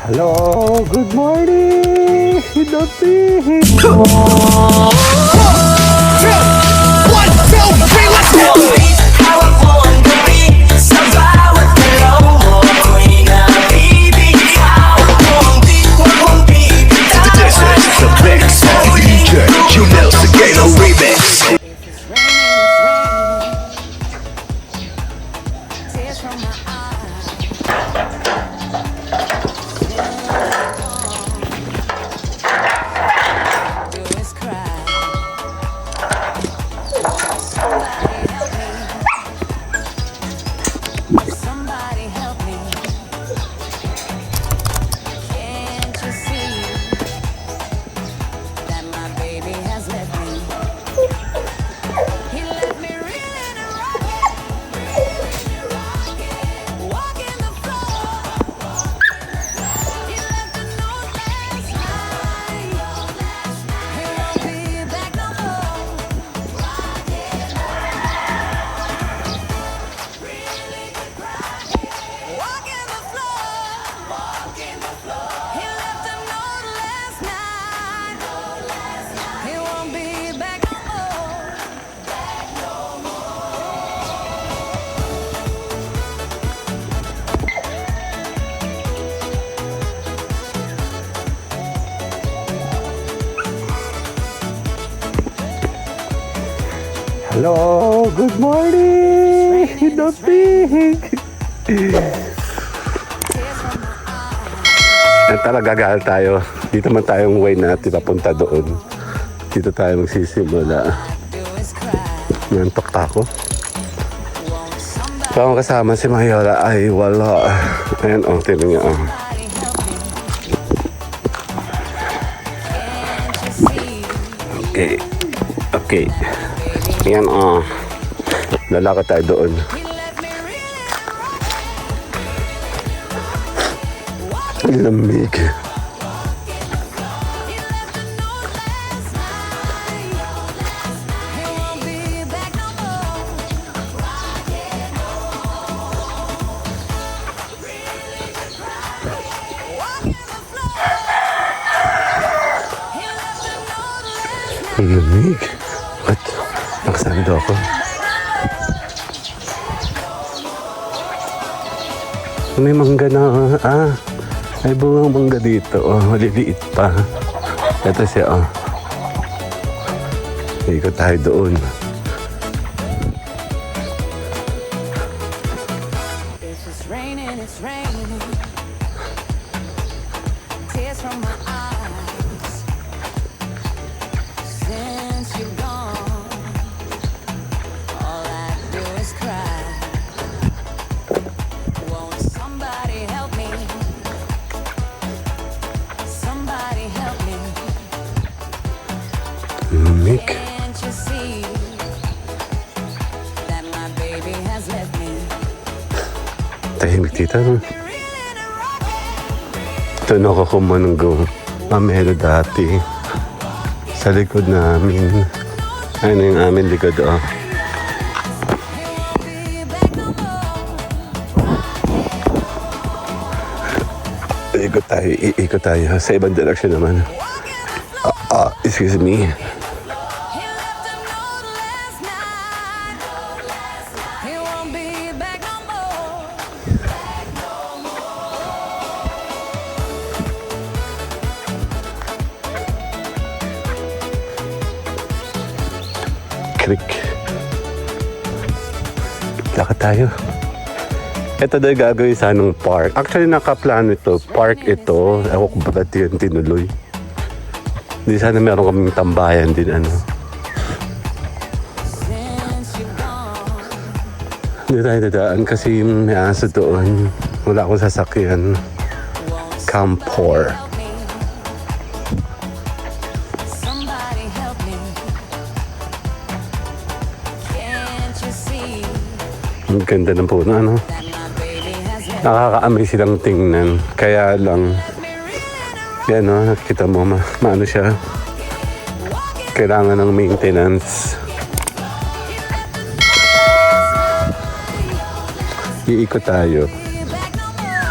Hello, good morning! Hinopi! 1, 2, 3, let's go! This is the Big Song DJ Junel Seguelo remix. Hello, good morning! Hinopi! Gagal tayo. Dito man tayong way natin papunta doon. Dito tayo magsisimula. Nantok ako. So, ang kasama si Mayola ay wala. Ayan, tingnan niya. Okay. Ayan, lalakad tayo doon. Ang lamig. Ang lamig. At naksando ako. May mangga na. May bungang mangga dito. Maliliit pa. Ito siya. Ikot tayo doon. It's raining. Tears from my eyes. Since you're gone, all I do is cry. Won't somebody help me? Somebody help me. Mick. Can't you see that my baby has left me? Tahimik dito. Ito nakakumanunggo. Mamelo dati. Sa likod namin. Ayun yung amin likod. Ikot tayo. Sa ibang direksyon naman. Excuse me. Creek. Lakad tayo. Ito daw yung gagawin sa anong park. Actually, nakaplano ito. Park ito. Ewan ko ba yun tinuloy. Hindi sana meron kaming tambayan din, ano. Hindi tayo dadaan kasi may aso doon. Wala akong sasakyan. Camp 4. Somebody help me. Can't you see Ang ganda ng puno, ano. that my baby has left Nakakaamay silang tingnan. Kaya lang, me reeling and yan o, nakita mo, maano siya. Kailangan ng maintenance. Iikot tayo. rocking back no more.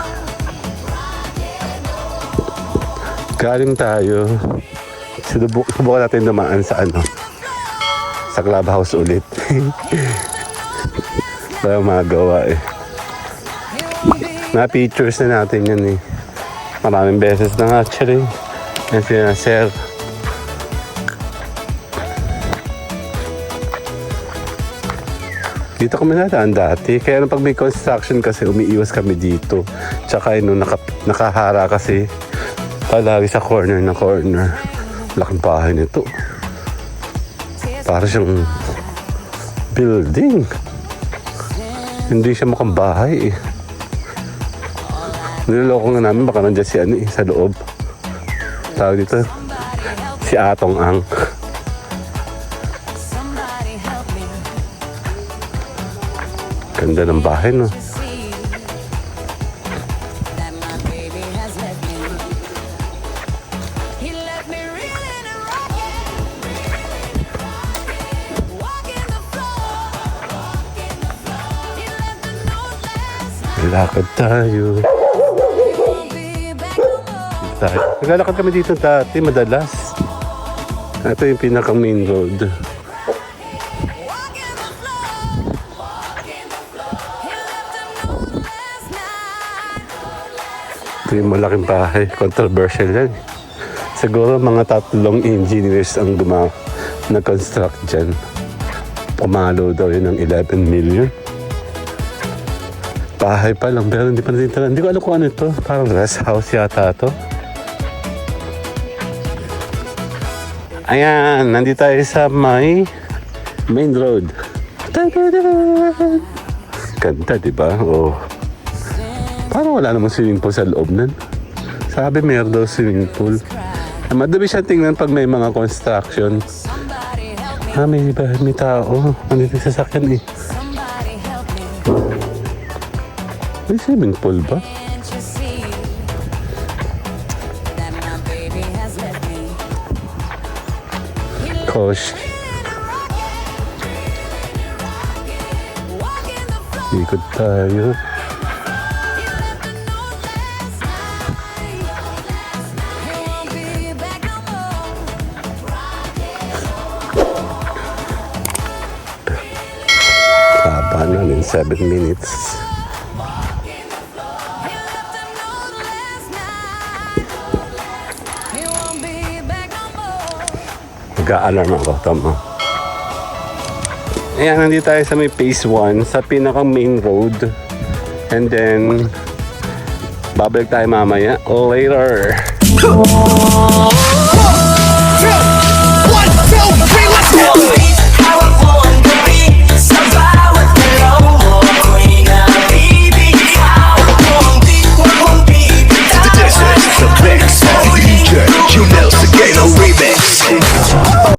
Galing tayo. Subukan natin dumaan sa ano. Sa clubhouse ulit. Wala magawa eh. Na-pictures na natin yan eh. Maraming beses na nga actually. Yan sila sir. Dito kami nadaan dati. Kaya nung pag may construction kasi umiiwas kami dito. Tsaka yun, nung nakahara kasi palagi sa corner na corner. Laking bahay nito. Para siyang building. Hindi siya mukhang bahay eh. Niloloko nga namin baka nandiyan si ano eh, sa loob. Tawag dito, si Atong Ang. Somebody help me. Ganda ng bahay, no? See that my baby has left me. He left me reeling and rocking. Walking the floor. He left a note last night. Lakad tayo. Won't be back no more. Naglalakad kami dito dati, madalas. Ito yung pinakang main road. Walking the floor. He left a note last night. Ito yung malaking bahay. Controversial yan. Siguro mga 3 engineers ang nag-construct dyan. Pumalo daw yun ng 11 million. Bahay pa lang, pero hindi pa natin talaga. Hindi ko alam kung ano ito. Parang rest house yata ito. Ayan, nandito tayo sa main road. Ta-da-da! Ganda, di ba? Oh. Parang wala namang swimming pool sa loob nun. Sabi meron daw swimming pool. Madami siya tingnan pag may mga construction. Somebody help me. May tao. Nandito yung sasakyan eh. Somebody help me. May swimming pool ba? Can't you see that my baby has left me? He left Gosh, walking the floor. ikot tayo. He left a note last night. He won't be back no more. Haba nun in 7 minutes. He left a note last night. He won't be back no more. Mag-a-alarm ako, tama. Ayan, nandito tayo sa may phase 1, sa pinakang main road. And then, babalik tayo mamaya. Later!